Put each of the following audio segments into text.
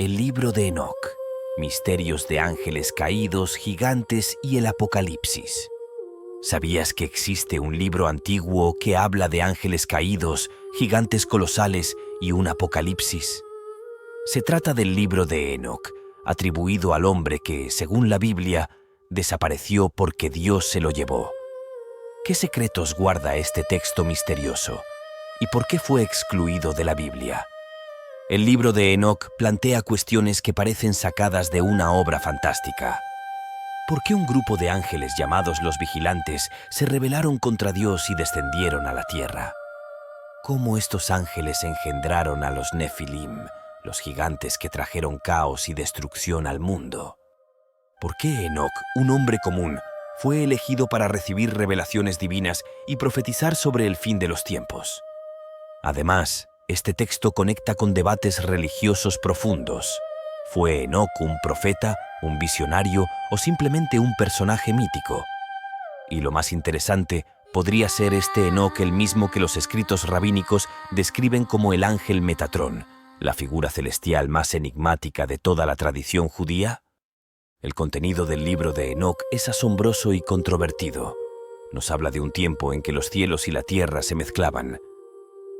El libro de Enoc, misterios de ángeles caídos, gigantes y el Apocalipsis. ¿Sabías que existe un libro antiguo que habla de ángeles caídos, gigantes colosales y un apocalipsis? Se trata del libro de Enoc, atribuido al hombre que, según la Biblia, desapareció porque Dios se lo llevó. ¿Qué secretos guarda este texto misterioso? ¿Y por qué fue excluido de la Biblia? El libro de Enoc plantea cuestiones que parecen sacadas de una obra fantástica. ¿Por qué un grupo de ángeles llamados los vigilantes se rebelaron contra Dios y descendieron a la tierra? ¿Cómo estos ángeles engendraron a los Nefilim, los gigantes que trajeron caos y destrucción al mundo? ¿Por qué Enoc, un hombre común, fue elegido para recibir revelaciones divinas y profetizar sobre el fin de los tiempos? Además, este texto conecta con debates religiosos profundos. ¿Fue Enoc un profeta, un visionario o simplemente un personaje mítico? Y lo más interesante, ¿podría ser este Enoc el mismo que los escritos rabínicos describen como el ángel Metatrón, la figura celestial más enigmática de toda la tradición judía? El contenido del libro de Enoc es asombroso y controvertido. Nos habla de un tiempo en que los cielos y la tierra se mezclaban.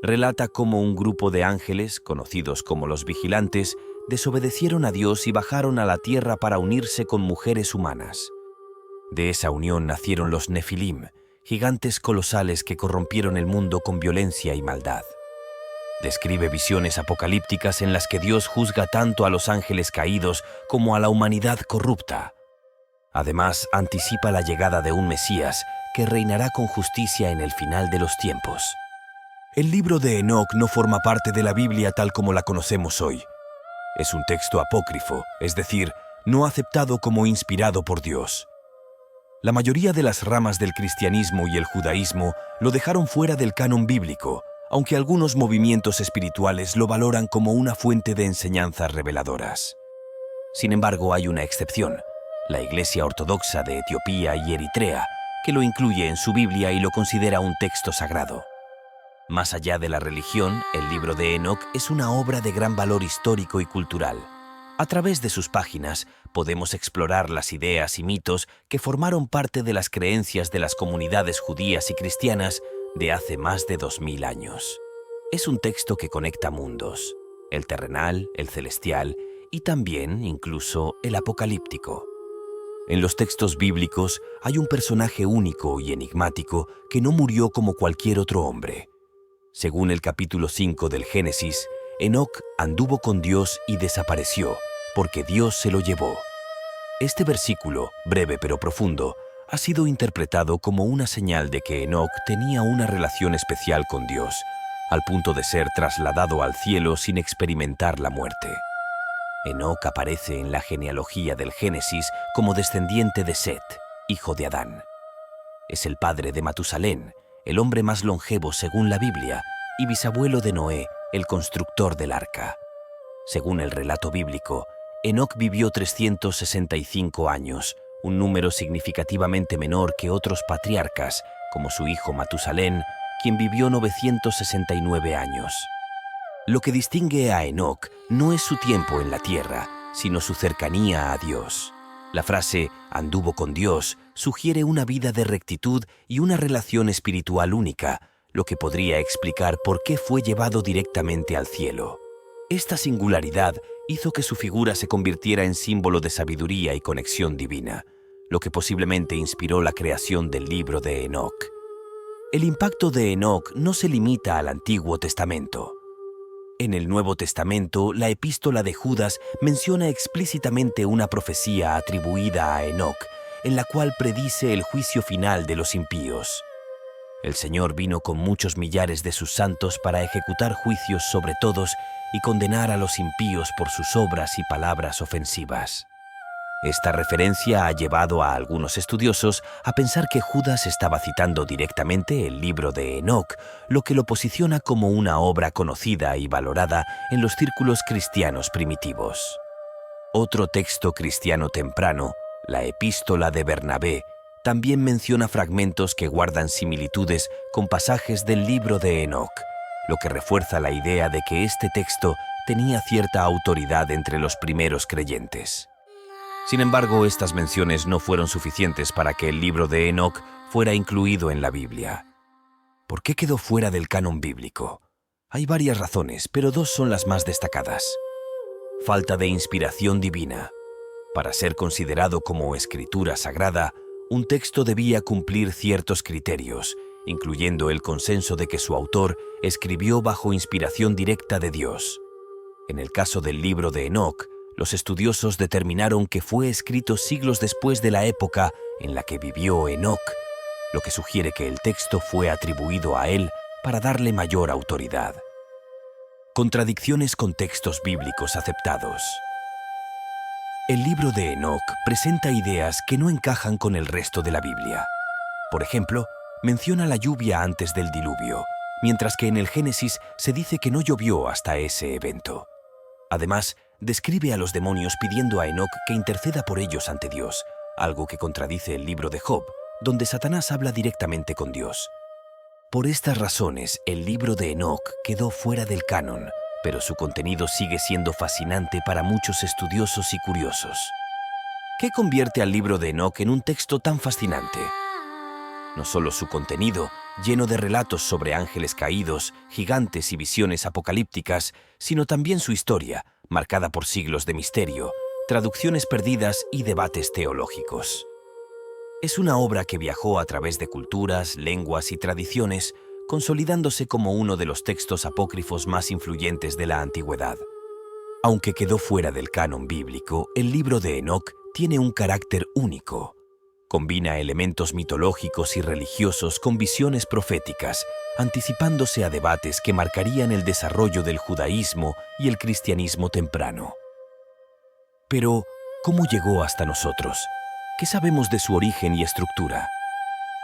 Relata cómo un grupo de ángeles, conocidos como los vigilantes, desobedecieron a Dios y bajaron a la tierra para unirse con mujeres humanas. De esa unión nacieron los Nefilim, gigantes colosales que corrompieron el mundo con violencia y maldad. Describe visiones apocalípticas en las que Dios juzga tanto a los ángeles caídos como a la humanidad corrupta. Además, anticipa la llegada de un Mesías que reinará con justicia en el final de los tiempos. El libro de Enoc no forma parte de la Biblia tal como la conocemos hoy. Es un texto apócrifo, es decir, no aceptado como inspirado por Dios. La mayoría de las ramas del cristianismo y el judaísmo lo dejaron fuera del canon bíblico, aunque algunos movimientos espirituales lo valoran como una fuente de enseñanzas reveladoras. Sin embargo, hay una excepción, la Iglesia Ortodoxa de Etiopía y Eritrea, que lo incluye en su Biblia y lo considera un texto sagrado. Más allá de la religión, el libro de Enoc es una obra de gran valor histórico y cultural. A través de sus páginas podemos explorar las ideas y mitos que formaron parte de las creencias de las comunidades judías y cristianas de hace más de 2000 años. Es un texto que conecta mundos, el terrenal, el celestial y también, incluso, el apocalíptico. En los textos bíblicos hay un personaje único y enigmático que no murió como cualquier otro hombre. Según el capítulo 5 del Génesis, Enoc anduvo con Dios y desapareció, porque Dios se lo llevó. Este versículo, breve pero profundo, ha sido interpretado como una señal de que Enoc tenía una relación especial con Dios, al punto de ser trasladado al cielo sin experimentar la muerte. Enoc aparece en la genealogía del Génesis como descendiente de Set, hijo de Adán. Es el padre de Matusalén, el hombre más longevo según la Biblia, y bisabuelo de Noé, el constructor del arca. Según el relato bíblico, Enoc vivió 365 años, un número significativamente menor que otros patriarcas, como su hijo Matusalén, quien vivió 969 años. Lo que distingue a Enoc no es su tiempo en la tierra, sino su cercanía a Dios. La frase «anduvo con Dios» sugiere una vida de rectitud y una relación espiritual única, lo que podría explicar por qué fue llevado directamente al cielo. Esta singularidad hizo que su figura se convirtiera en símbolo de sabiduría y conexión divina, lo que posiblemente inspiró la creación del libro de Enoc. El impacto de Enoc no se limita al Antiguo Testamento. En el Nuevo Testamento, la epístola de Judas menciona explícitamente una profecía atribuida a Enoc, en la cual predice el juicio final de los impíos. El Señor vino con muchos millares de sus santos para ejecutar juicios sobre todos y condenar a los impíos por sus obras y palabras ofensivas. Esta referencia ha llevado a algunos estudiosos a pensar que Judas estaba citando directamente el libro de Enoc, lo que lo posiciona como una obra conocida y valorada en los círculos cristianos primitivos. Otro texto cristiano temprano, la Epístola de Bernabé, también menciona fragmentos que guardan similitudes con pasajes del libro de Enoc, lo que refuerza la idea de que este texto tenía cierta autoridad entre los primeros creyentes. Sin embargo, estas menciones no fueron suficientes para que el libro de Enoc fuera incluido en la Biblia. ¿Por qué quedó fuera del canon bíblico? Hay varias razones, pero dos son las más destacadas. Falta de inspiración divina. Para ser considerado como escritura sagrada, un texto debía cumplir ciertos criterios, incluyendo el consenso de que su autor escribió bajo inspiración directa de Dios. En el caso del libro de Enoc, los estudiosos determinaron que fue escrito siglos después de la época en la que vivió Enoc, lo que sugiere que el texto fue atribuido a él para darle mayor autoridad. Contradicciones con textos bíblicos aceptados. El libro de Enoc presenta ideas que no encajan con el resto de la Biblia. Por ejemplo, menciona la lluvia antes del diluvio, mientras que en el Génesis se dice que no llovió hasta ese evento. Además, describe a los demonios pidiendo a Enoc que interceda por ellos ante Dios, algo que contradice el libro de Job, donde Satanás habla directamente con Dios. Por estas razones, el libro de Enoc quedó fuera del canon, pero su contenido sigue siendo fascinante para muchos estudiosos y curiosos. ¿Qué convierte al libro de Enoc en un texto tan fascinante? No solo su contenido, lleno de relatos sobre ángeles caídos, gigantes y visiones apocalípticas, sino también su historia, marcada por siglos de misterio, traducciones perdidas y debates teológicos. Es una obra que viajó a través de culturas, lenguas y tradiciones, consolidándose como uno de los textos apócrifos más influyentes de la antigüedad. Aunque quedó fuera del canon bíblico, el libro de Enoc tiene un carácter único. Combina elementos mitológicos y religiosos con visiones proféticas, anticipándose a debates que marcarían el desarrollo del judaísmo y el cristianismo temprano. Pero, ¿cómo llegó hasta nosotros? ¿Qué sabemos de su origen y estructura?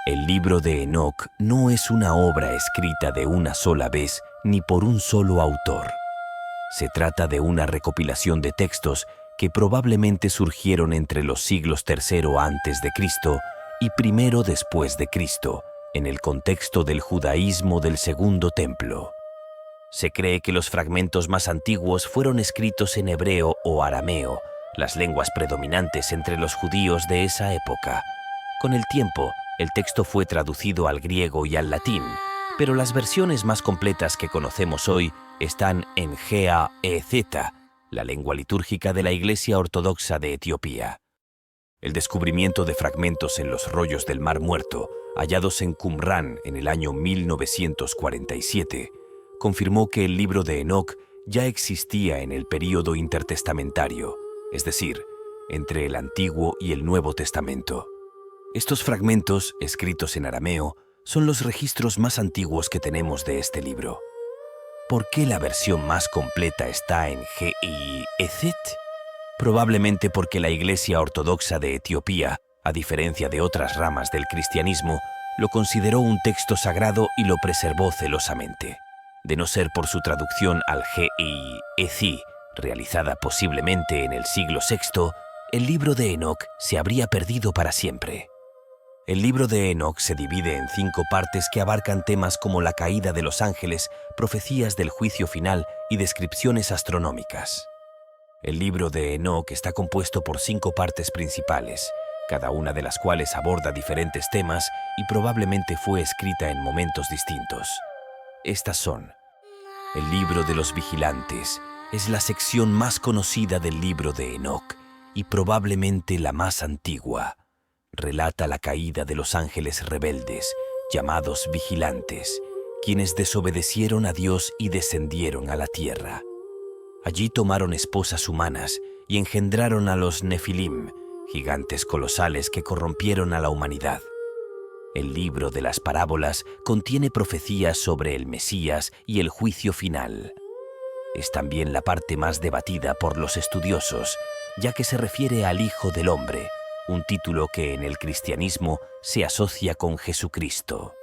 El libro de Enoc no es una obra escrita de una sola vez ni por un solo autor. Se trata de una recopilación de textos que probablemente surgieron entre los siglos III a.C. y I después de Cristo, en el contexto del judaísmo del Segundo Templo. Se cree que los fragmentos más antiguos fueron escritos en hebreo o arameo, las lenguas predominantes entre los judíos de esa época. Con el tiempo, el texto fue traducido al griego y al latín, pero las versiones más completas que conocemos hoy están en Ge'ez, la lengua litúrgica de la Iglesia Ortodoxa de Etiopía. El descubrimiento de fragmentos en los rollos del Mar Muerto, hallados en Qumrán en el año 1947, confirmó que el libro de Enoc ya existía en el período intertestamentario, es decir, entre el Antiguo y el Nuevo Testamento. Estos fragmentos, escritos en arameo, son los registros más antiguos que tenemos de este libro. ¿Por qué la versión más completa está en Ge'ez? Probablemente porque la Iglesia Ortodoxa de Etiopía, a diferencia de otras ramas del cristianismo, lo consideró un texto sagrado y lo preservó celosamente. De no ser por su traducción al Ge'ez, realizada posiblemente en el siglo VI, el libro de Enoc se habría perdido para siempre. El libro de Enoc se divide en 5 partes que abarcan temas como la caída de los ángeles, profecías del juicio final y descripciones astronómicas. El libro de Enoc está compuesto por 5 partes principales, cada una de las cuales aborda diferentes temas y probablemente fue escrita en momentos distintos. Estas son: el libro de los vigilantes es la sección más conocida del libro de Enoc y probablemente la más antigua. Relata la caída de los ángeles rebeldes, llamados vigilantes, quienes desobedecieron a Dios y descendieron a la tierra. Allí tomaron esposas humanas y engendraron a los Nefilim, gigantes colosales que corrompieron a la humanidad. El libro de las parábolas contiene profecías sobre el Mesías y el juicio final. Es también la parte más debatida por los estudiosos, ya que se refiere al Hijo del Hombre, un título que en el cristianismo se asocia con Jesucristo.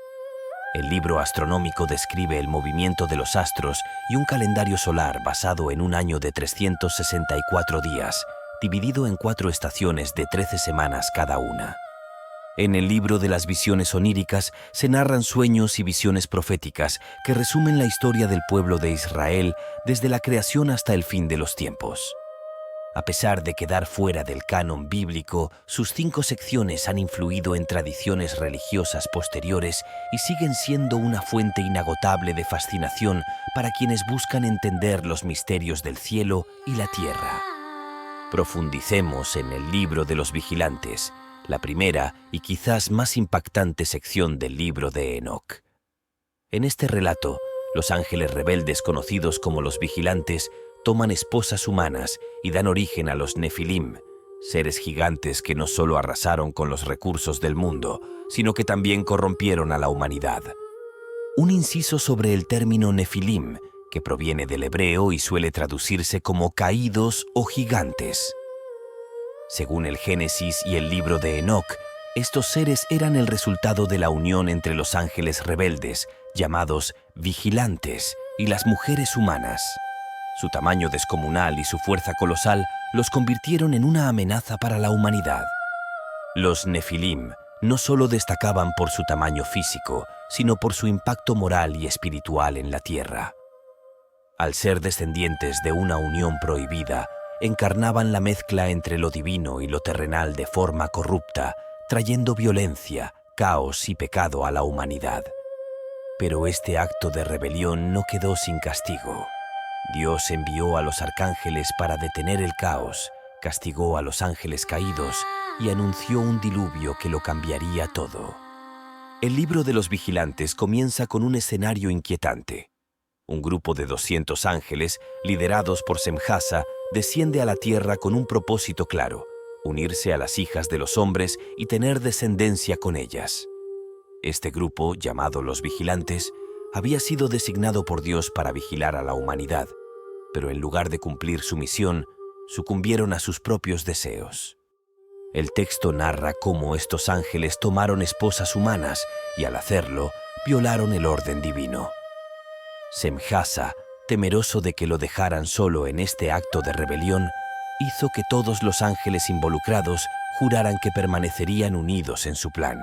El libro astronómico describe el movimiento de los astros y un calendario solar basado en un año de 364 días, dividido en 4 estaciones de 13 semanas cada una. En el libro de las visiones oníricas se narran sueños y visiones proféticas que resumen la historia del pueblo de Israel desde la creación hasta el fin de los tiempos. A pesar de quedar fuera del canon bíblico, sus 5 secciones han influido en tradiciones religiosas posteriores y siguen siendo una fuente inagotable de fascinación para quienes buscan entender los misterios del cielo y la tierra. Profundicemos en el libro de los vigilantes, la primera y quizás más impactante sección del libro de Enoc. En este relato, los ángeles rebeldes conocidos como los vigilantes toman esposas humanas y dan origen a los Nefilim, seres gigantes que no solo arrasaron con los recursos del mundo, sino que también corrompieron a la humanidad. Un inciso sobre el término Nefilim, que proviene del hebreo y suele traducirse como caídos o gigantes. Según el Génesis y el libro de Enoc, estos seres eran el resultado de la unión entre los ángeles rebeldes, llamados vigilantes, y las mujeres humanas. Su tamaño descomunal y su fuerza colosal los convirtieron en una amenaza para la humanidad. Los Nefilim no solo destacaban por su tamaño físico, sino por su impacto moral y espiritual en la tierra. Al ser descendientes de una unión prohibida, encarnaban la mezcla entre lo divino y lo terrenal de forma corrupta, trayendo violencia, caos y pecado a la humanidad. Pero este acto de rebelión no quedó sin castigo. Dios envió a los arcángeles para detener el caos, castigó a los ángeles caídos y anunció un diluvio que lo cambiaría todo. El libro de los vigilantes comienza con un escenario inquietante. Un grupo de 200 ángeles, liderados por Semjasa, desciende a la tierra con un propósito claro: unirse a las hijas de los hombres y tener descendencia con ellas. Este grupo, llamado los vigilantes, había sido designado por Dios para vigilar a la humanidad, pero en lugar de cumplir su misión, sucumbieron a sus propios deseos. El texto narra cómo estos ángeles tomaron esposas humanas y al hacerlo, violaron el orden divino. Semjasa, temeroso de que lo dejaran solo en este acto de rebelión, hizo que todos los ángeles involucrados juraran que permanecerían unidos en su plan.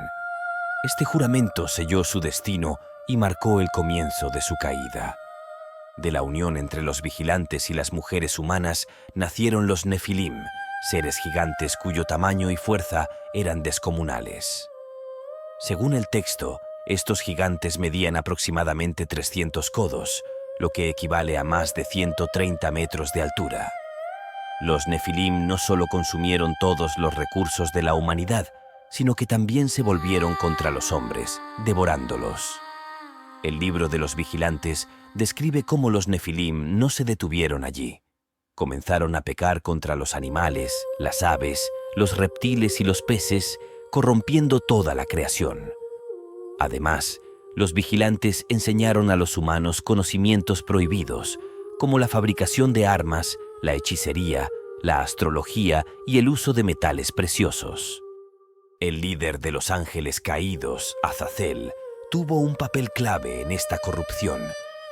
Este juramento selló su destino y marcó el comienzo de su caída. De la unión entre los vigilantes y las mujeres humanas nacieron los Nefilim, seres gigantes cuyo tamaño y fuerza eran descomunales. Según el texto, estos gigantes medían aproximadamente 300 codos, lo que equivale a más de 130 metros de altura. Los Nefilim no solo consumieron todos los recursos de la humanidad, sino que también se volvieron contra los hombres, devorándolos. El libro de los vigilantes describe cómo los Nefilim no se detuvieron allí. Comenzaron a pecar contra los animales, las aves, los reptiles y los peces, corrompiendo toda la creación. Además, los vigilantes enseñaron a los humanos conocimientos prohibidos, como la fabricación de armas, la hechicería, la astrología y el uso de metales preciosos. El líder de los ángeles caídos, Azazel, tuvo un papel clave en esta corrupción.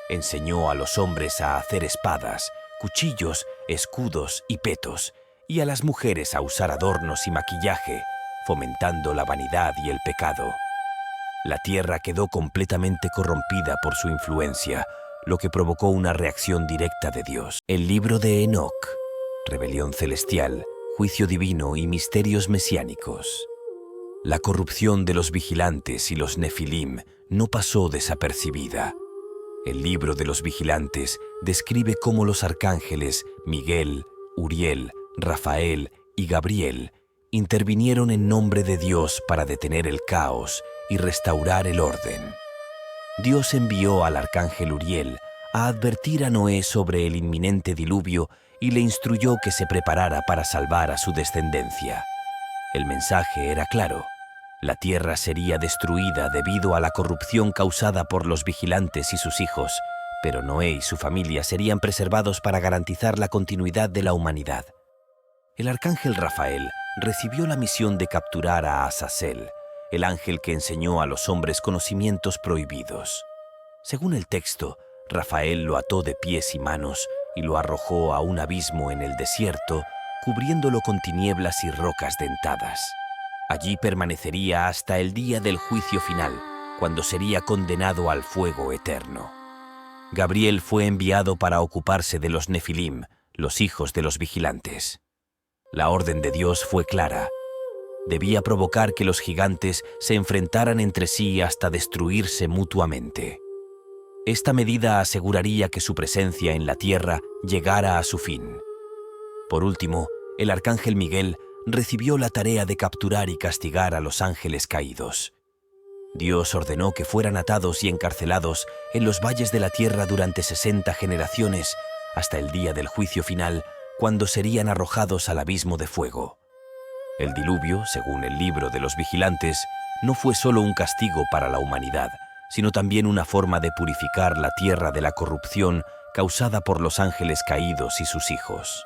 Enseñó a los hombres a hacer espadas, cuchillos, escudos y petos, y a las mujeres a usar adornos y maquillaje, fomentando la vanidad y el pecado. La tierra quedó completamente corrompida por su influencia, lo que provocó una reacción directa de Dios. El libro de Enoc, rebelión celestial, juicio divino y misterios mesiánicos. La corrupción de los vigilantes y los Nefilim no pasó desapercibida. El libro de los vigilantes describe cómo los arcángeles Miguel, Uriel, Rafael y Gabriel intervinieron en nombre de Dios para detener el caos y restaurar el orden. Dios envió al arcángel Uriel a advertir a Noé sobre el inminente diluvio y le instruyó que se preparara para salvar a su descendencia. El mensaje era claro: la tierra sería destruida debido a la corrupción causada por los vigilantes y sus hijos, pero Noé y su familia serían preservados para garantizar la continuidad de la humanidad. El arcángel Rafael recibió la misión de capturar a Azazel, el ángel que enseñó a los hombres conocimientos prohibidos. Según el texto, Rafael lo ató de pies y manos y lo arrojó a un abismo en el desierto, cubriéndolo con tinieblas y rocas dentadas. Allí permanecería hasta el día del juicio final, cuando sería condenado al fuego eterno. Gabriel fue enviado para ocuparse de los Nefilim, los hijos de los vigilantes. La orden de Dios fue clara. Debía provocar que los gigantes se enfrentaran entre sí hasta destruirse mutuamente. Esta medida aseguraría que su presencia en la tierra llegara a su fin. Por último, el arcángel Miguel recibió la tarea de capturar y castigar a los ángeles caídos. Dios ordenó que fueran atados y encarcelados en los valles de la tierra durante 60 generaciones, hasta el día del juicio final, cuando serían arrojados al abismo de fuego. El diluvio, según el libro de los vigilantes, no fue solo un castigo para la humanidad, sino también una forma de purificar la tierra de la corrupción causada por los ángeles caídos y sus hijos.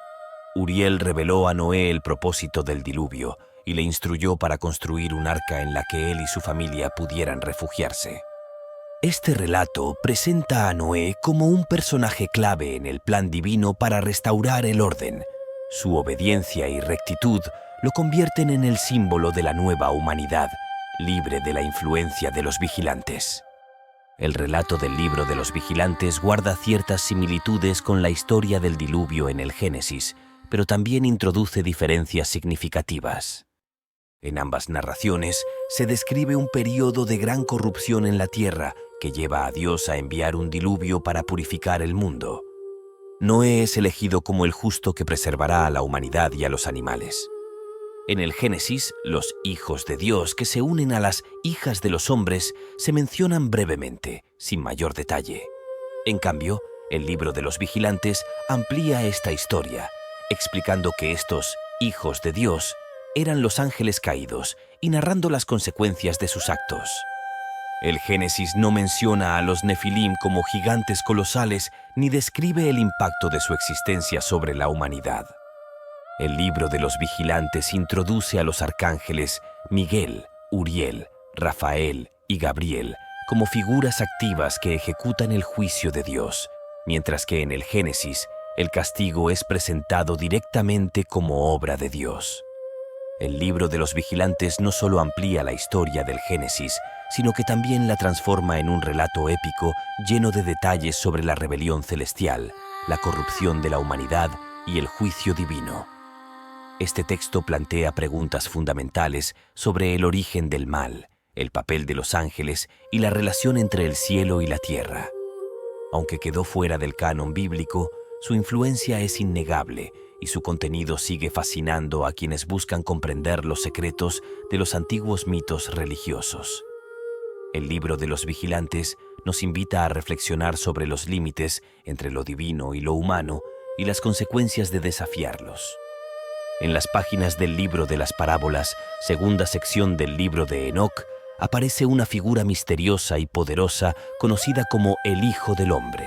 Uriel reveló a Noé el propósito del diluvio y le instruyó para construir un arca en la que él y su familia pudieran refugiarse. Este relato presenta a Noé como un personaje clave en el plan divino para restaurar el orden. Su obediencia y rectitud lo convierten en el símbolo de la nueva humanidad, libre de la influencia de los vigilantes. El relato del libro de los vigilantes guarda ciertas similitudes con la historia del diluvio en el Génesis, pero también introduce diferencias significativas. En ambas narraciones se describe un período de gran corrupción en la tierra que lleva a Dios a enviar un diluvio para purificar el mundo. Noé es elegido como el justo que preservará a la humanidad y a los animales. En el Génesis, los hijos de Dios que se unen a las hijas de los hombres se mencionan brevemente, sin mayor detalle. En cambio, el libro de los vigilantes amplía esta historia, explicando que estos hijos de Dios eran los ángeles caídos y narrando las consecuencias de sus actos. El Génesis no menciona a los Nefilim como gigantes colosales ni describe el impacto de su existencia sobre la humanidad. El libro de los vigilantes introduce a los arcángeles Miguel, Uriel, Rafael y Gabriel como figuras activas que ejecutan el juicio de Dios, mientras que en el Génesis el castigo es presentado directamente como obra de Dios. El libro de los vigilantes no solo amplía la historia del Génesis, sino que también la transforma en un relato épico lleno de detalles sobre la rebelión celestial, la corrupción de la humanidad y el juicio divino. Este texto plantea preguntas fundamentales sobre el origen del mal, el papel de los ángeles y la relación entre el cielo y la tierra. Aunque quedó fuera del canon bíblico, su influencia es innegable y su contenido sigue fascinando a quienes buscan comprender los secretos de los antiguos mitos religiosos. El libro de los vigilantes nos invita a reflexionar sobre los límites entre lo divino y lo humano y las consecuencias de desafiarlos. En las páginas del libro de las parábolas, segunda sección del libro de Enoc, aparece una figura misteriosa y poderosa conocida como el Hijo del Hombre.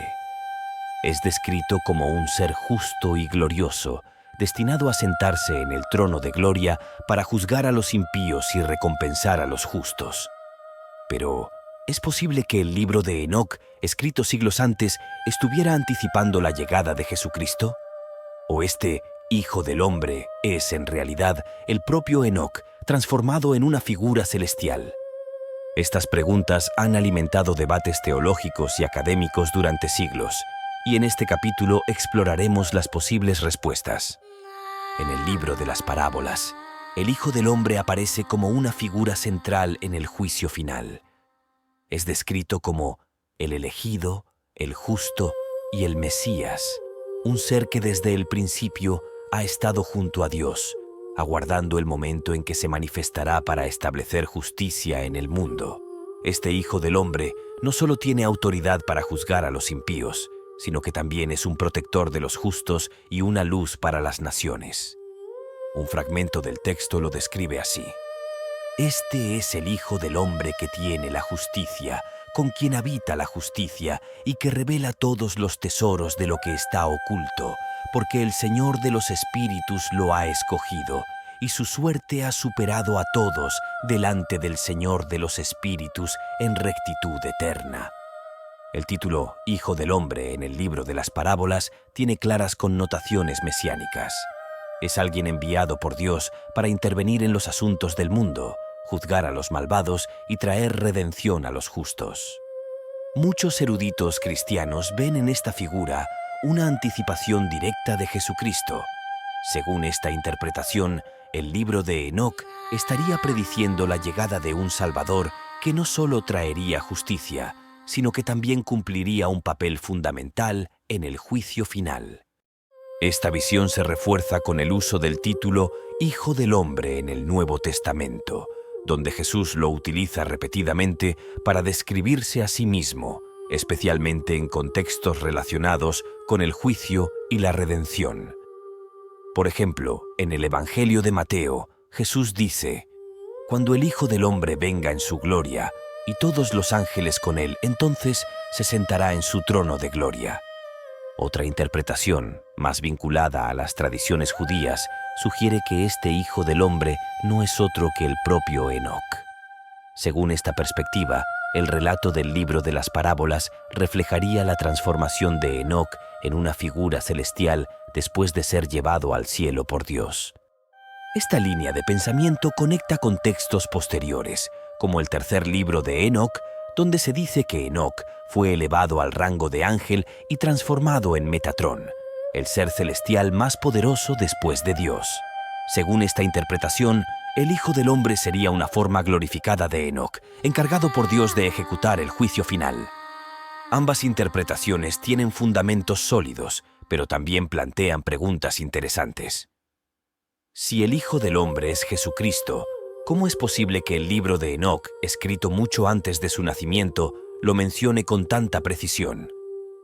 Es descrito como un ser justo y glorioso, destinado a sentarse en el trono de gloria para juzgar a los impíos y recompensar a los justos. Pero, ¿es posible que el libro de Enoc, escrito siglos antes, estuviera anticipando la llegada de Jesucristo? ¿O este Hijo del Hombre es, en realidad, el propio Enoc, transformado en una figura celestial? Estas preguntas han alimentado debates teológicos y académicos durante siglos, y en este capítulo exploraremos las posibles respuestas. En el libro de las parábolas, el Hijo del Hombre aparece como una figura central en el juicio final. Es descrito como el elegido, el justo y el Mesías, un ser que desde el principio ha estado junto a Dios, aguardando el momento en que se manifestará para establecer justicia en el mundo. Este Hijo del Hombre no solo tiene autoridad para juzgar a los impíos, sino que también es un protector de los justos y una luz para las naciones. Un fragmento del texto lo describe así: Este es el Hijo del Hombre que tiene la justicia, con quien habita la justicia y que revela todos los tesoros de lo que está oculto, porque el Señor de los Espíritus lo ha escogido, y su suerte ha superado a todos delante del Señor de los Espíritus en rectitud eterna. El título Hijo del Hombre en el libro de las parábolas tiene claras connotaciones mesiánicas. Es alguien enviado por Dios para intervenir en los asuntos del mundo, juzgar a los malvados y traer redención a los justos. Muchos eruditos cristianos ven en esta figura una anticipación directa de Jesucristo. Según esta interpretación, el libro de Enoc estaría prediciendo la llegada de un Salvador que no solo traería justicia, sino que también cumpliría un papel fundamental en el juicio final. Esta visión se refuerza con el uso del título Hijo del Hombre en el Nuevo Testamento, donde Jesús lo utiliza repetidamente para describirse a sí mismo, especialmente en contextos relacionados con el juicio y la redención. Por ejemplo, en el Evangelio de Mateo, Jesús dice: «Cuando el Hijo del Hombre venga en su gloria, y todos los ángeles con él, entonces se sentará en su trono de gloria». Otra interpretación, más vinculada a las tradiciones judías, sugiere que este Hijo del Hombre no es otro que el propio Enoc. Según esta perspectiva, el relato del libro de las parábolas reflejaría la transformación de Enoc en una figura celestial después de ser llevado al cielo por Dios. Esta línea de pensamiento conecta con textos posteriores, como el tercer libro de Enoc, donde se dice que Enoc fue elevado al rango de ángel y transformado en Metatrón, el ser celestial más poderoso después de Dios. Según esta interpretación, el Hijo del Hombre sería una forma glorificada de Enoc, encargado por Dios de ejecutar el juicio final. Ambas interpretaciones tienen fundamentos sólidos, pero también plantean preguntas interesantes. Si el Hijo del Hombre es Jesucristo, ¿cómo es posible que el libro de Enoc, escrito mucho antes de su nacimiento, lo mencione con tanta precisión?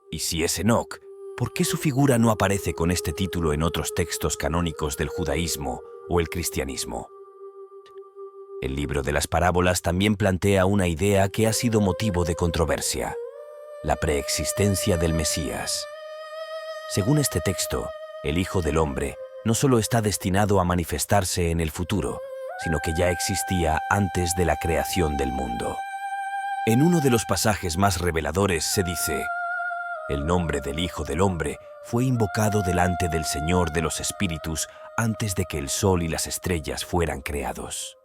Y si es Enoc, ¿por qué su figura no aparece con este título en otros textos canónicos del judaísmo o el cristianismo? El libro de las parábolas también plantea una idea que ha sido motivo de controversia: la preexistencia del Mesías. Según este texto, el Hijo del Hombre no solo está destinado a manifestarse en el futuro, sino que ya existía antes de la creación del mundo. En uno de los pasajes más reveladores se dice: «El nombre del Hijo del Hombre fue invocado delante del Señor de los Espíritus antes de que el sol y las estrellas fueran creados».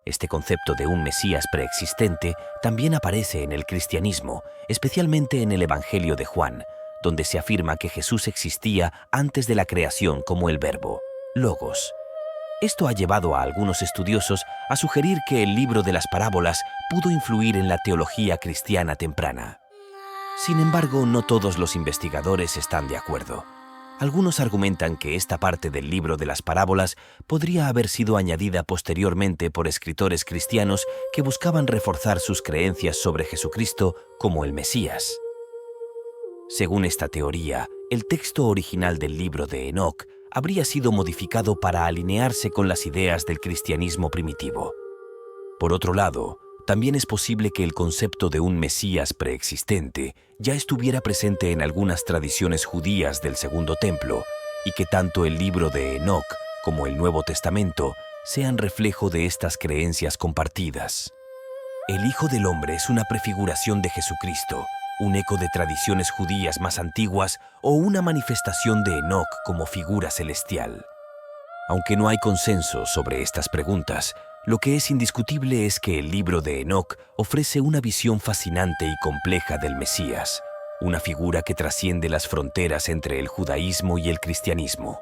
Este concepto de un Mesías preexistente también aparece en el cristianismo, especialmente en el Evangelio de Juan, donde se afirma que Jesús existía antes de la creación como el verbo, logos. Esto ha llevado a algunos estudiosos a sugerir que el libro de las parábolas pudo influir en la teología cristiana temprana. Sin embargo, no todos los investigadores están de acuerdo. Algunos argumentan que esta parte del libro de las parábolas podría haber sido añadida posteriormente por escritores cristianos que buscaban reforzar sus creencias sobre Jesucristo como el Mesías. Según esta teoría, el texto original del libro de Enoc habría sido modificado para alinearse con las ideas del cristianismo primitivo. Por otro lado, también es posible que el concepto de un Mesías preexistente ya estuviera presente en algunas tradiciones judías del Segundo Templo y que tanto el libro de Enoc como el Nuevo Testamento sean reflejo de estas creencias compartidas. El Hijo del Hombre es una prefiguración de Jesucristo, un eco de tradiciones judías más antiguas o una manifestación de Enoc como figura celestial. Aunque no hay consenso sobre estas preguntas, lo que es indiscutible es que el libro de Enoc ofrece una visión fascinante y compleja del Mesías, una figura que trasciende las fronteras entre el judaísmo y el cristianismo.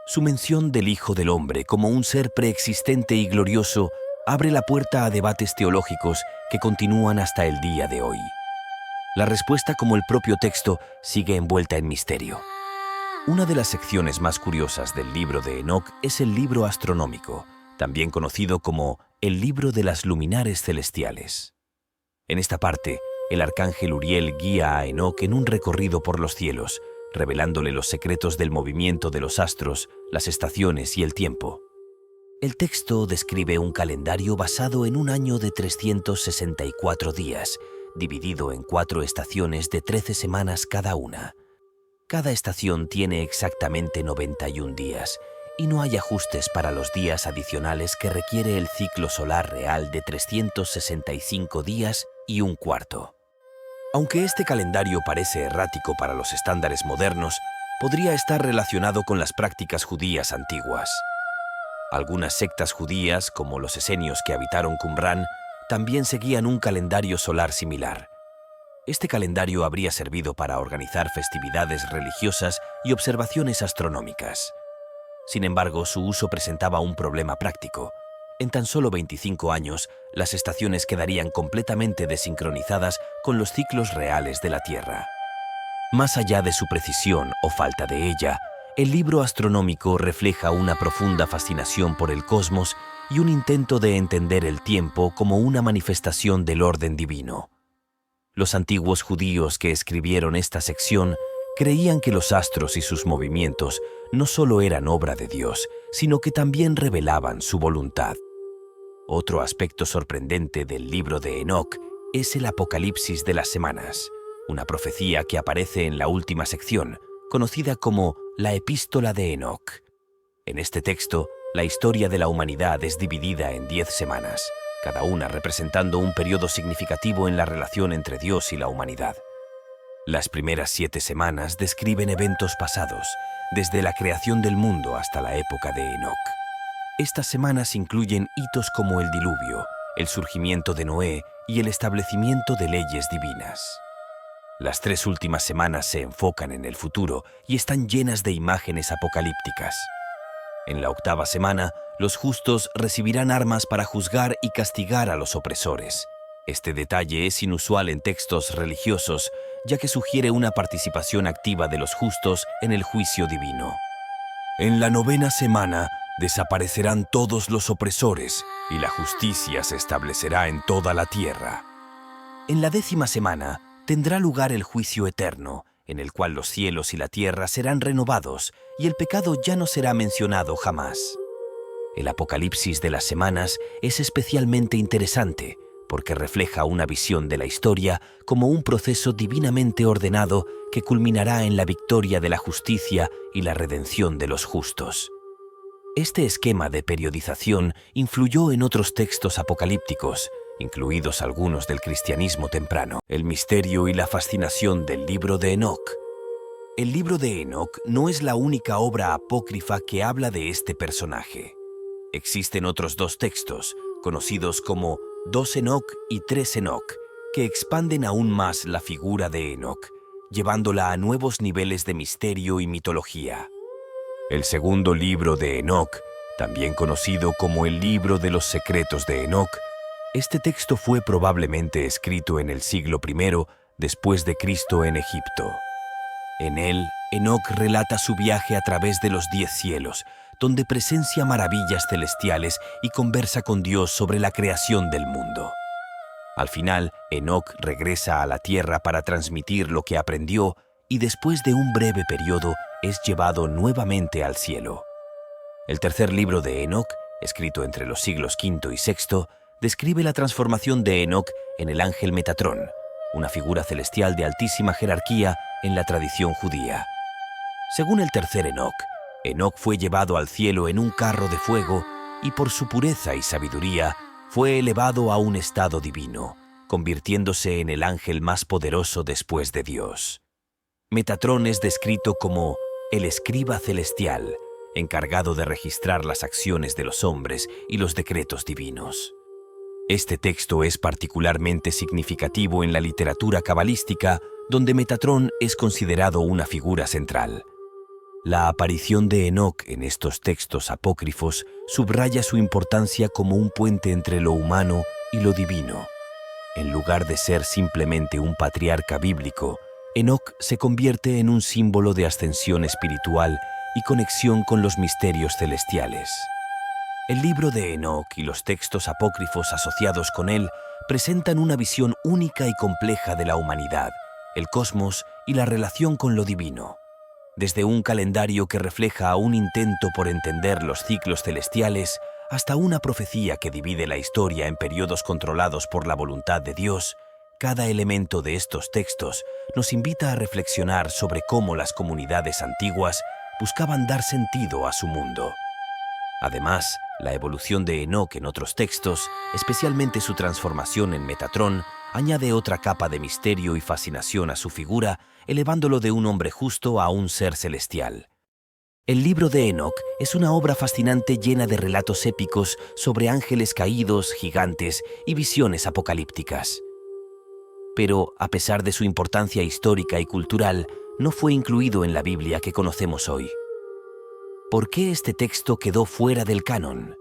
Su mención del Hijo del Hombre como un ser preexistente y glorioso abre la puerta a debates teológicos que continúan hasta el día de hoy. La respuesta, como el propio texto, sigue envuelta en misterio. Una de las secciones más curiosas del libro de Enoc es el libro astronómico, también conocido como el libro de las luminares celestiales. En esta parte, el arcángel Uriel guía a Enoc en un recorrido por los cielos, revelándole los secretos del movimiento de los astros, las estaciones y el tiempo. El texto describe un calendario basado en un año de 364 días, dividido en 4 estaciones de 13 semanas cada una. Cada estación tiene exactamente 91 días, y no hay ajustes para los días adicionales que requiere el ciclo solar real de 365 días y un cuarto. Aunque este calendario parece errático para los estándares modernos, podría estar relacionado con las prácticas judías antiguas. Algunas sectas judías, como los esenios que habitaron Qumrán, también seguían un calendario solar similar. Este calendario habría servido para organizar festividades religiosas y observaciones astronómicas. Sin embargo, su uso presentaba un problema práctico. En tan solo 25 años, las estaciones quedarían completamente desincronizadas con los ciclos reales de la Tierra. Más allá de su precisión o falta de ella, el libro astronómico refleja una profunda fascinación por el cosmos y un intento de entender el tiempo como una manifestación del orden divino. Los antiguos judíos que escribieron esta sección creían que los astros y sus movimientos no solo eran obra de Dios, sino que también revelaban su voluntad. Otro aspecto sorprendente del libro de Enoc es el Apocalipsis de las semanas, una profecía que aparece en la última sección, conocida como la Epístola de Enoc. En este texto, la historia de la humanidad es dividida en 10 semanas, cada una representando un periodo significativo en la relación entre Dios y la humanidad. Las primeras 7 semanas describen eventos pasados, desde la creación del mundo hasta la época de Enoc. Estas semanas incluyen hitos como el diluvio, el surgimiento de Noé y el establecimiento de leyes divinas. Las 3 últimas semanas se enfocan en el futuro y están llenas de imágenes apocalípticas. En la 8ª semana, los justos recibirán armas para juzgar y castigar a los opresores. Este detalle es inusual en textos religiosos, ya que sugiere una participación activa de los justos en el juicio divino. En la 9ª semana, desaparecerán todos los opresores y la justicia se establecerá en toda la tierra. En la 10ª semana, tendrá lugar el juicio eterno, en el cual los cielos y la tierra serán renovados y el pecado ya no será mencionado jamás. El Apocalipsis de las semanas es especialmente interesante porque refleja una visión de la historia como un proceso divinamente ordenado que culminará en la victoria de la justicia y la redención de los justos. Este esquema de periodización influyó en otros textos apocalípticos, incluidos algunos del cristianismo temprano. El misterio y la fascinación del libro de Enoc. El libro de Enoc no es la única obra apócrifa que habla de este personaje. Existen otros 2 textos, conocidos como 2 Enoc y 3 Enoc, que expanden aún más la figura de Enoc, llevándola a nuevos niveles de misterio y mitología. El segundo libro de Enoc, también conocido como el libro de los secretos de Enoc, este texto fue probablemente escrito en el siglo I después de Cristo en Egipto. En él, Enoc relata su viaje a través de los 10 cielos, donde presencia maravillas celestiales y conversa con Dios sobre la creación del mundo. Al final, Enoc regresa a la tierra para transmitir lo que aprendió y después de un breve periodo es llevado nuevamente al cielo. El tercer libro de Enoc, escrito entre los siglos V y VI, describe la transformación de Enoc en el ángel Metatrón, una figura celestial de altísima jerarquía en la tradición judía. Según el tercer Enoc, Enoc fue llevado al cielo en un carro de fuego y por su pureza y sabiduría fue elevado a un estado divino, convirtiéndose en el ángel más poderoso después de Dios. Metatrón es descrito como el escriba celestial, encargado de registrar las acciones de los hombres y los decretos divinos. Este texto es particularmente significativo en la literatura cabalística, donde Metatrón es considerado una figura central. La aparición de Enoc en estos textos apócrifos subraya su importancia como un puente entre lo humano y lo divino. En lugar de ser simplemente un patriarca bíblico, Enoc se convierte en un símbolo de ascensión espiritual y conexión con los misterios celestiales. El libro de Enoc y los textos apócrifos asociados con él presentan una visión única y compleja de la humanidad, el cosmos y la relación con lo divino. Desde un calendario que refleja un intento por entender los ciclos celestiales hasta una profecía que divide la historia en periodos controlados por la voluntad de Dios, cada elemento de estos textos nos invita a reflexionar sobre cómo las comunidades antiguas buscaban dar sentido a su mundo. Además, la evolución de Enoc en otros textos, especialmente su transformación en Metatrón, añade otra capa de misterio y fascinación a su figura, elevándolo de un hombre justo a un ser celestial. El libro de Enoc es una obra fascinante llena de relatos épicos sobre ángeles caídos, gigantes y visiones apocalípticas. Pero, a pesar de su importancia histórica y cultural, no fue incluido en la Biblia que conocemos hoy. ¿Por qué este texto quedó fuera del canon?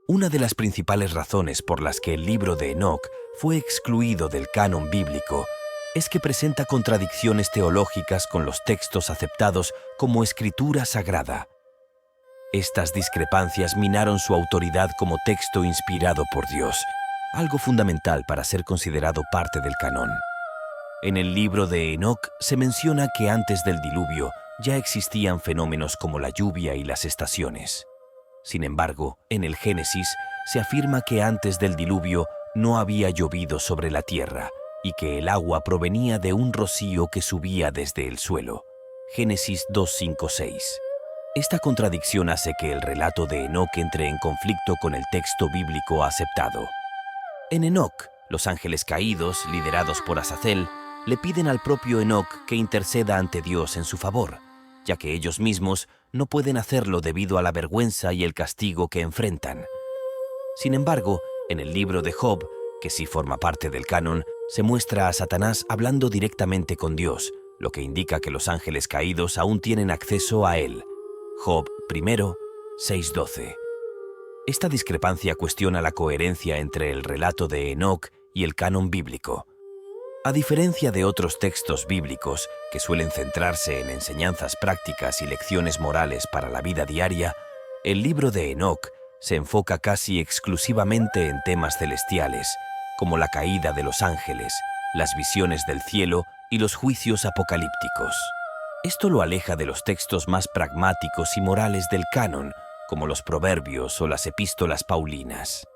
Una de las principales razones por las que el libro de Enoc fue excluido del canon bíblico es que presenta contradicciones teológicas con los textos aceptados como escritura sagrada. Estas discrepancias minaron su autoridad como texto inspirado por Dios, algo fundamental para ser considerado parte del canon. En el libro de Enoc se menciona que antes del diluvio ya existían fenómenos como la lluvia y las estaciones. Sin embargo, en el Génesis se afirma que antes del diluvio no había llovido sobre la tierra y que el agua provenía de un rocío que subía desde el suelo. Génesis 2:5-6. Esta contradicción hace que el relato de Enoc entre en conflicto con el texto bíblico aceptado. En Enoc, los ángeles caídos, liderados por Azazel, le piden al propio Enoc que interceda ante Dios en su favor, ya que ellos mismos no pueden hacerlo debido a la vergüenza y el castigo que enfrentan. Sin embargo, en el libro de Job, que sí forma parte del canon, se muestra a Satanás hablando directamente con Dios, lo que indica que los ángeles caídos aún tienen acceso a él. Job 1, 6-12. Esta discrepancia cuestiona la coherencia entre el relato de Enoc y el canon bíblico. A diferencia de otros textos bíblicos que suelen centrarse en enseñanzas prácticas y lecciones morales para la vida diaria, el libro de Enoc se enfoca casi exclusivamente en temas celestiales, como la caída de los ángeles, las visiones del cielo y los juicios apocalípticos. Esto lo aleja de los textos más pragmáticos y morales del canon, como los Proverbios o las epístolas paulinas.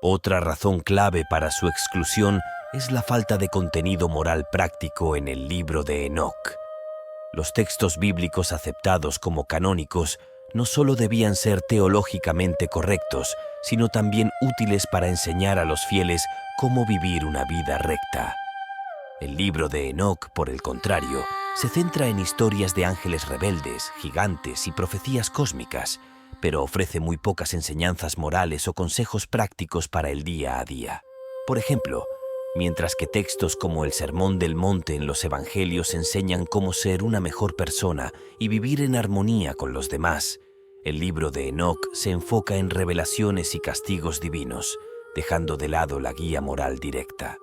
Otra razón clave para su exclusión es la falta de contenido moral práctico en el libro de Enoc. Los textos bíblicos aceptados como canónicos no solo debían ser teológicamente correctos, sino también útiles para enseñar a los fieles cómo vivir una vida recta. El libro de Enoc, por el contrario, se centra en historias de ángeles rebeldes, gigantes y profecías cósmicas, pero ofrece muy pocas enseñanzas morales o consejos prácticos para el día a día. Por ejemplo, mientras que textos como el Sermón del Monte en los Evangelios enseñan cómo ser una mejor persona y vivir en armonía con los demás, el libro de Enoc se enfoca en revelaciones y castigos divinos, dejando de lado la guía moral directa.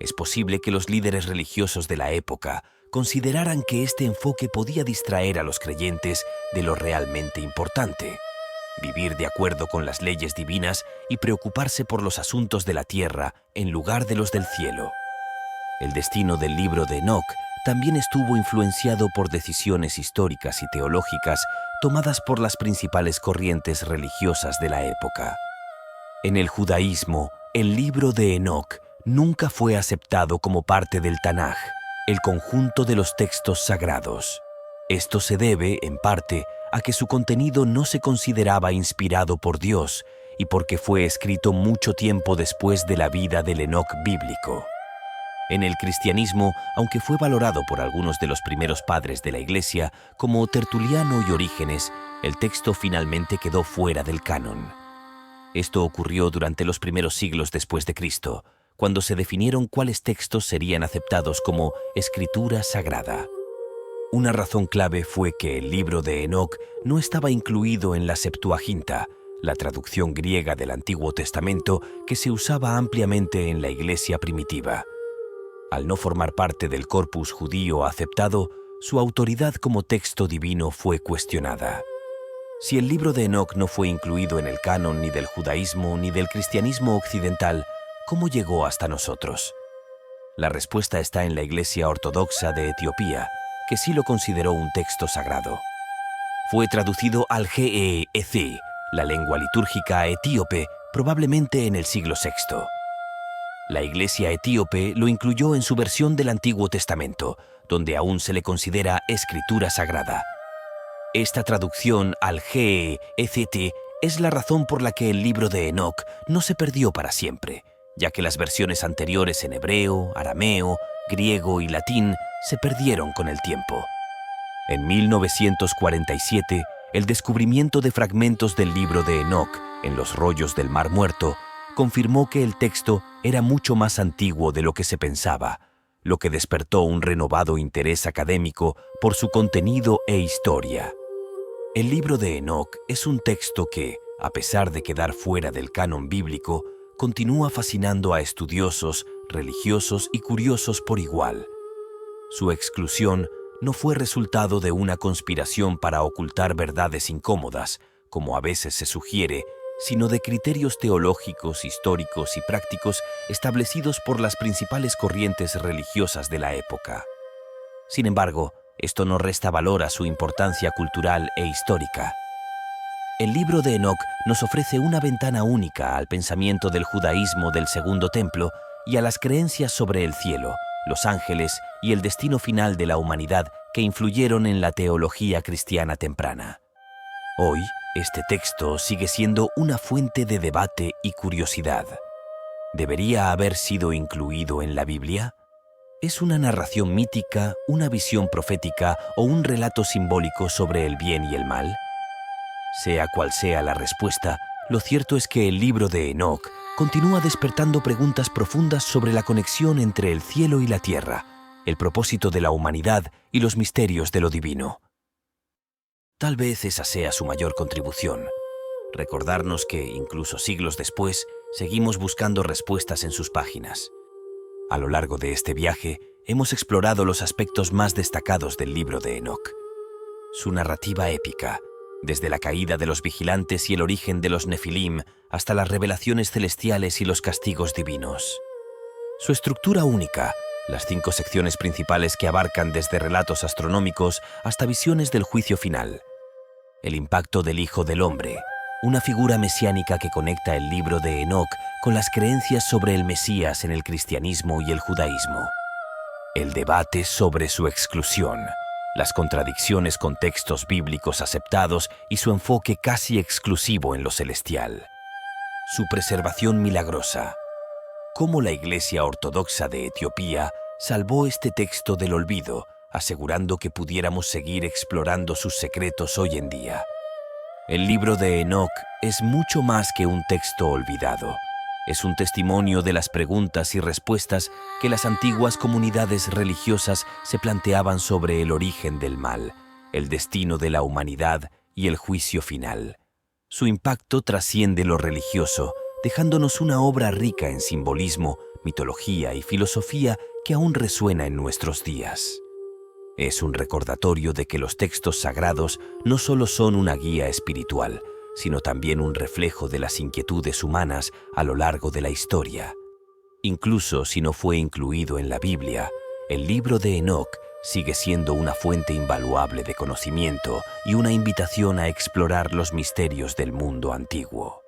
Es posible que los líderes religiosos de la época consideraran que este enfoque podía distraer a los creyentes de lo realmente importante: vivir de acuerdo con las leyes divinas y preocuparse por los asuntos de la tierra en lugar de los del cielo. El destino del libro de Enoc también estuvo influenciado por decisiones históricas y teológicas tomadas por las principales corrientes religiosas de la época. En el judaísmo, el libro de Enoc nunca fue aceptado como parte del Tanaj, el conjunto de los textos sagrados. Esto se debe, en parte, a que su contenido no se consideraba inspirado por Dios y porque fue escrito mucho tiempo después de la vida del Enoc bíblico. En el cristianismo, aunque fue valorado por algunos de los primeros padres de la Iglesia, como Tertuliano y Orígenes, el texto finalmente quedó fuera del canon. Esto ocurrió durante los primeros siglos después de Cristo, cuando se definieron cuáles textos serían aceptados como escritura sagrada. Una razón clave fue que el libro de Enoc no estaba incluido en la Septuaginta, la traducción griega del Antiguo Testamento que se usaba ampliamente en la Iglesia primitiva. Al no formar parte del corpus judío aceptado, su autoridad como texto divino fue cuestionada. Si el libro de Enoc no fue incluido en el canon ni del judaísmo ni del cristianismo occidental, ¿cómo llegó hasta nosotros? La respuesta está en la Iglesia Ortodoxa de Etiopía, que sí lo consideró un texto sagrado. Fue traducido al ge'ez, la lengua litúrgica etíope, probablemente en el siglo VI. La Iglesia etíope lo incluyó en su versión del Antiguo Testamento, donde aún se le considera escritura sagrada. Esta traducción al ge'ezet es la razón por la que el libro de Enoc no se perdió para siempre. ya que las versiones anteriores en hebreo, arameo, griego y latín se perdieron con el tiempo. En 1947, el descubrimiento de fragmentos del libro de Enoc en los rollos del Mar Muerto confirmó que el texto era mucho más antiguo de lo que se pensaba, lo que despertó un renovado interés académico por su contenido e historia. El libro de Enoc es un texto que, a pesar de quedar fuera del canon bíblico, continúa fascinando a estudiosos, religiosos y curiosos por igual. Su exclusión no fue resultado de una conspiración para ocultar verdades incómodas, como a veces se sugiere, sino de criterios teológicos, históricos y prácticos establecidos por las principales corrientes religiosas de la época. Sin embargo, esto no resta valor a su importancia cultural e histórica. El libro de Enoc nos ofrece una ventana única al pensamiento del judaísmo del Segundo Templo y a las creencias sobre el cielo, los ángeles y el destino final de la humanidad que influyeron en la teología cristiana temprana. Hoy, este texto sigue siendo una fuente de debate y curiosidad. ¿Debería haber sido incluido en la Biblia? ¿Es una narración mítica, una visión profética o un relato simbólico sobre el bien y el mal? Sea cual sea la respuesta, lo cierto es que el libro de Enoc continúa despertando preguntas profundas sobre la conexión entre el cielo y la tierra, el propósito de la humanidad y los misterios de lo divino. Tal vez esa sea su mayor contribución, recordarnos que, incluso siglos después, seguimos buscando respuestas en sus páginas. A lo largo de este viaje, hemos explorado los aspectos más destacados del libro de Enoc. Su narrativa épica, desde la caída de los vigilantes y el origen de los Nefilim hasta las revelaciones celestiales y los castigos divinos. Su estructura única, las 5 secciones principales que abarcan desde relatos astronómicos hasta visiones del juicio final. El impacto del Hijo del Hombre, una figura mesiánica que conecta el libro de Enoc con las creencias sobre el Mesías en el cristianismo y el judaísmo. El debate sobre su exclusión, las contradicciones con textos bíblicos aceptados y su enfoque casi exclusivo en lo celestial. Su preservación milagrosa. Cómo la Iglesia Ortodoxa de Etiopía salvó este texto del olvido, asegurando que pudiéramos seguir explorando sus secretos hoy en día. El libro de Enoc es mucho más que un texto olvidado. Es un testimonio de las preguntas y respuestas que las antiguas comunidades religiosas se planteaban sobre el origen del mal, el destino de la humanidad y el juicio final. Su impacto trasciende lo religioso, dejándonos una obra rica en simbolismo, mitología y filosofía que aún resuena en nuestros días. Es un recordatorio de que los textos sagrados no solo son una guía espiritual, sino también un reflejo de las inquietudes humanas a lo largo de la historia. Incluso si no fue incluido en la Biblia, el libro de Enoc sigue siendo una fuente invaluable de conocimiento y una invitación a explorar los misterios del mundo antiguo.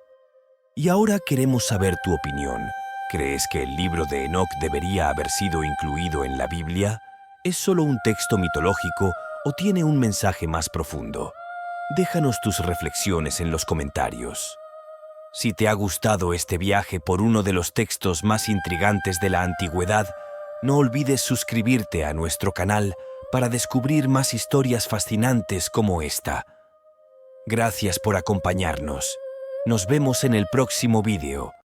Y ahora queremos saber tu opinión. ¿Crees que el libro de Enoc debería haber sido incluido en la Biblia? ¿Es solo un texto mitológico o tiene un mensaje más profundo? Déjanos tus reflexiones en los comentarios. Si te ha gustado este viaje por uno de los textos más intrigantes de la antigüedad, no olvides suscribirte a nuestro canal para descubrir más historias fascinantes como esta. Gracias por acompañarnos. Nos vemos en el próximo vídeo.